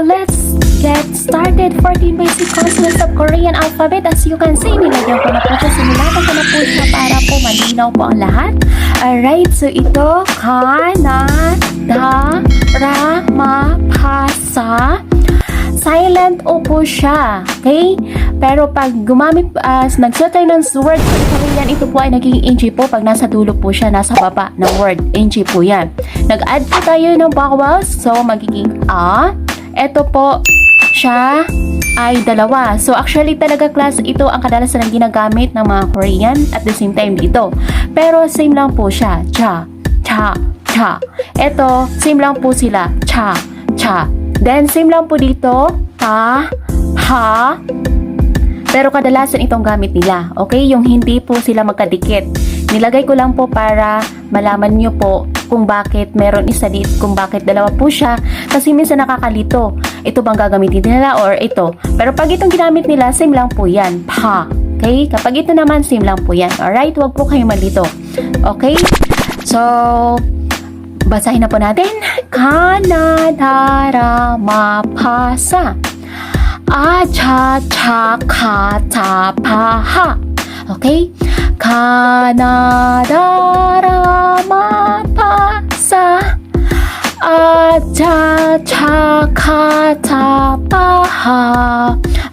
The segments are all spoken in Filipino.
let's get started. 14 basic consonants of Korean alphabet. As you can see, nilagyan ko na po siya. Sinulatan ko na po siya para po malinaw po ang lahat. Alright, so ito, ka, na, da, ra, ma, pa, sa. Silent o po siya. Okay? Pero pag gumamit, nagsuot tayo ng word sa Korean, ito po ay naging ing po pag nasa dulo po siya, nasa baba ng word. Ing po yan. Nag-add po tayo ng vowels, so magiging a. Ito po, siya ay dalawa. So actually talaga class, ito ang kadalasan ng ginagamit ng mga Korean at the same time dito. Pero same lang po siya. Cha, cha, cha. Ito, same lang po sila. Cha, cha. Then, same lang po dito, ta, ha, pero kadalasan itong gamit nila, okay? Yung hindi po sila magkadikit. Nilagay ko lang po para malaman nyo po kung bakit meron isa dito, kung bakit dalawa po siya, kasi minsan nakakalito. Ito bang gagamitin nila or ito? Pero pag itong ginamit nila, same lang po yan, pa, okay? Kapag ito naman, same lang po yan, alright? Huwag po kayo malito, okay? So, basahin na po natin. Kanadara mapasa. Acha cha ka ta pa ha. Okay? Kanadara mapasa. Acha cha ka ta pa ha.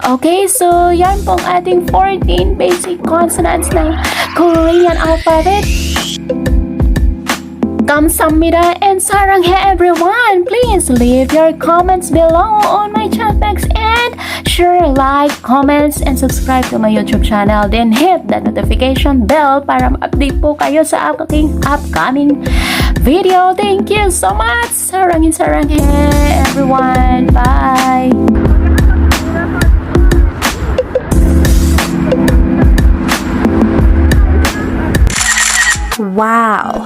Okay, so yan pong ating 14 basic consonants ng Korean alphabet. Kamsahamnida and saranghe everyone! Please leave your comments below on my chat box and share, like, comments, and subscribe to my YouTube channel. Then hit the notification bell para ma-update po kayo sa aking upcoming video. Thank you so much! Saranghe everyone! Bye! Wow!